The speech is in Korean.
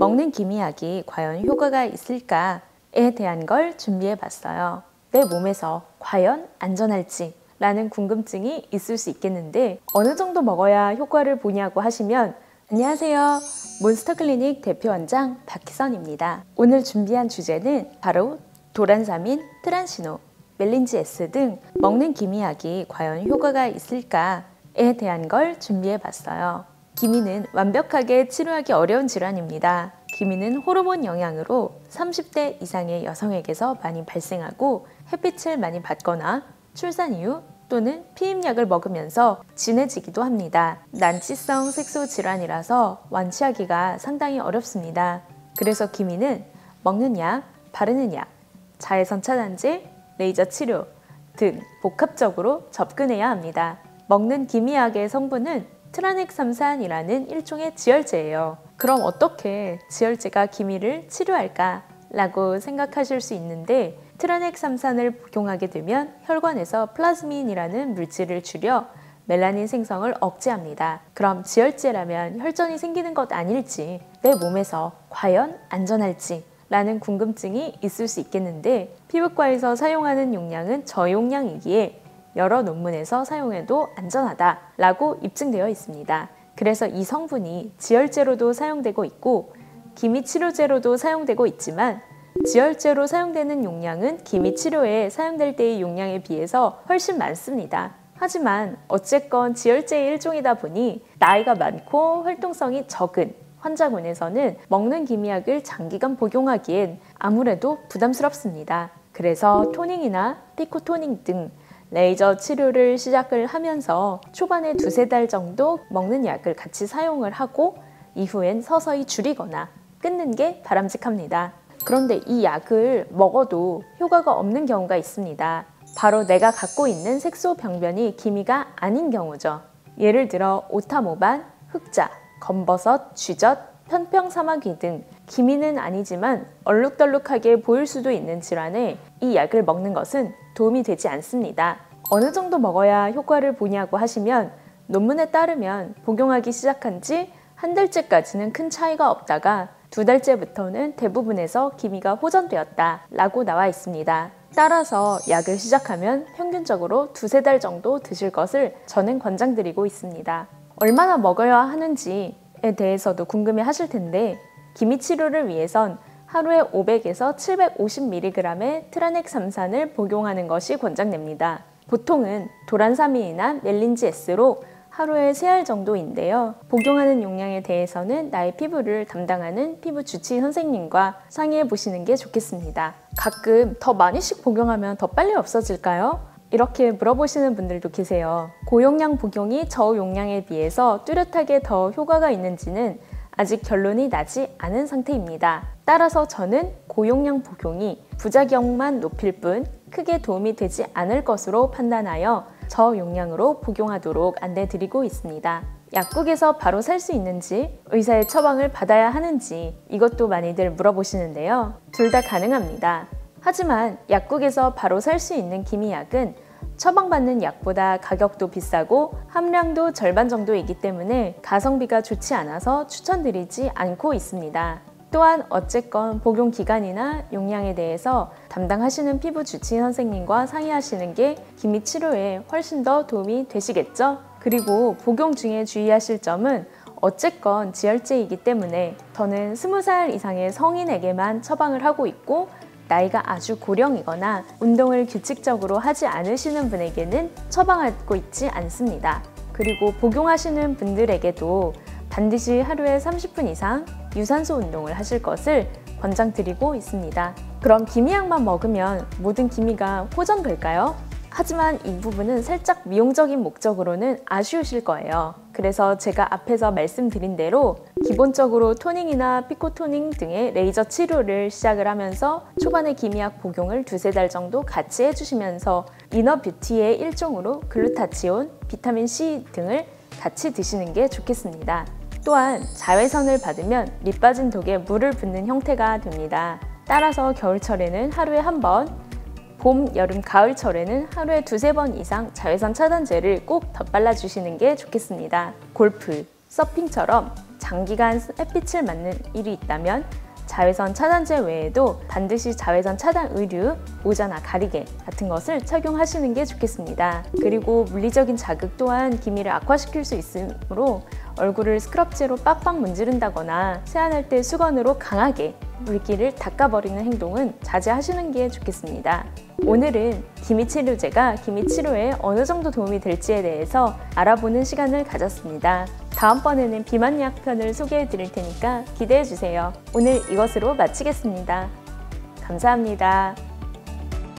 먹는 기미약이 과연 효과가 있을까에 대한 걸 준비해봤어요. 내 몸에서 과연 안전할지 라는 궁금증이 있을 수 있겠는데 어느 정도 먹어야 효과를 보냐고 하시면 안녕하세요. 몬스터클리닉 대표원장 박희선입니다. 오늘 준비한 주제는 바로 도란사민, 트란시노, 멜린지 S 등 먹는 기미약이 과연 효과가 있을까에 대한 걸 준비해봤어요. 기미는 완벽하게 치료하기 어려운 질환입니다. 기미는 호르몬 영향으로 30대 이상의 여성에게서 많이 발생하고 햇빛을 많이 받거나 출산 이후 또는 피임약을 먹으면서 진해지기도 합니다. 난치성 색소 질환이라서 완치하기가 상당히 어렵습니다. 그래서 기미는 먹는 약, 바르는 약, 자외선 차단제, 레이저 치료 등 복합적으로 접근해야 합니다. 먹는 기미약의 성분은 트라넥삼산이라는 일종의 지혈제예요. 그럼 어떻게 지혈제가 기미를 치료할까? 라고 생각하실 수 있는데 트라넥삼산을 복용하게 되면 혈관에서 플라즈민이라는 물질을 줄여 멜라닌 생성을 억제합니다. 그럼 지혈제라면 혈전이 생기는 것 아닐지, 내 몸에서 과연 안전할지 라는 궁금증이 있을 수 있겠는데 피부과에서 사용하는 용량은 저용량이기에 여러 논문에서 사용해도 안전하다라고 입증되어 있습니다. 그래서 이 성분이 지혈제로도 사용되고 있고 기미치료제로도 사용되고 있지만 지혈제로 사용되는 용량은 기미치료에 사용될 때의 용량에 비해서 훨씬 많습니다. 하지만 어쨌건 지혈제의 일종이다 보니 나이가 많고 활동성이 적은 환자군에서는 먹는 기미약을 장기간 복용하기엔 아무래도 부담스럽습니다. 그래서 토닝이나 피코토닝 등 레이저 치료를 시작을 하면서 초반에 2~3달 정도 먹는 약을 같이 사용을 하고 이후엔 서서히 줄이거나 끊는 게 바람직합니다. 그런데 이 약을 먹어도 효과가 없는 경우가 있습니다. 바로 내가 갖고 있는 색소 병변이 기미가 아닌 경우죠. 예를 들어 오타모반, 흑자, 검버섯, 쥐젖, 편평사마귀 등 기미는 아니지만 얼룩덜룩하게 보일 수도 있는 질환에 이 약을 먹는 것은 도움이 되지 않습니다. 어느 정도 먹어야 효과를 보냐고 하시면 논문에 따르면 복용하기 시작한 지 1달째까지는 큰 차이가 없다가 2달째부터는 대부분에서 기미가 호전되었다 라고 나와 있습니다. 따라서 약을 시작하면 평균적으로 2~3달 정도 드실 것을 저는 권장드리고 있습니다. 얼마나 먹어야 하는지에 대해서도 궁금해 하실 텐데 기미 치료를 위해선 하루에 500에서 750mg의 트라넥삼산을 복용하는 것이 권장됩니다. 보통은 도란사민이나 멜린지 S로 하루에 3알 정도인데요. 복용하는 용량에 대해서는 나의 피부를 담당하는 피부 주치 선생님과 상의해 보시는 게 좋겠습니다. 가끔 더 많이씩 복용하면 더 빨리 없어질까요? 이렇게 물어보시는 분들도 계세요. 고용량 복용이 저용량에 비해서 뚜렷하게 더 효과가 있는지는 아직 결론이 나지 않은 상태입니다. 따라서 저는 고용량 복용이 부작용만 높일 뿐 크게 도움이 되지 않을 것으로 판단하여 저용량으로 복용하도록 안내드리고 있습니다. 약국에서 바로 살 수 있는지, 의사의 처방을 받아야 하는지 이것도 많이들 물어보시는데요. 둘 다 가능합니다. 하지만 약국에서 바로 살 수 있는 기미약은 처방받는 약보다 가격도 비싸고 함량도 절반 정도이기 때문에 가성비가 좋지 않아서 추천드리지 않고 있습니다. 또한 어쨌건 복용 기간이나 용량에 대해서 담당하시는 피부 주치 선생님과 상의하시는 게 기미 치료에 훨씬 더 도움이 되시겠죠? 그리고 복용 중에 주의하실 점은 어쨌건 지혈제이기 때문에 저는 20살 이상의 성인에게만 처방을 하고 있고 나이가 아주 고령이거나 운동을 규칙적으로 하지 않으시는 분에게는 처방하고 있지 않습니다. 그리고 복용하시는 분들에게도 반드시 하루에 30분 이상 유산소 운동을 하실 것을 권장드리고 있습니다. 그럼 기미약만 먹으면 모든 기미가 호전될까요? 하지만 이 부분은 살짝 미용적인 목적으로는 아쉬우실 거예요. 그래서 제가 앞에서 말씀드린 대로 기본적으로 토닝이나 피코토닝 등의 레이저 치료를 시작을 하면서 초반에 기미약 복용을 2~3달 정도 같이 해주시면서 이너뷰티의 일종으로 글루타치온, 비타민C 등을 같이 드시는 게 좋겠습니다. 또한 자외선을 받으면 밑 빠진 독에 물을 붓는 형태가 됩니다. 따라서 겨울철에는 하루에 1번, 봄, 여름, 가을철에는 하루에 2~3번 이상 자외선 차단제를 꼭 덧발라주시는 게 좋겠습니다. 골프, 서핑처럼 장기간 햇빛을 맞는 일이 있다면 자외선 차단제 외에도 반드시 자외선 차단 의류, 모자나 가리개 같은 것을 착용하시는 게 좋겠습니다. 그리고 물리적인 자극 또한 기미를 악화시킬 수 있으므로 얼굴을 스크럽제로 빡빡 문지른다거나 세안할 때 수건으로 강하게 물기를 닦아버리는 행동은 자제하시는 게 좋겠습니다. 오늘은 기미 치료제가 기미 치료에 어느 정도 도움이 될지에 대해서 알아보는 시간을 가졌습니다. 다음번에는 비만 약편을 소개해 드릴 테니까 기대해 주세요. 오늘 이것으로 마치겠습니다. 감사합니다.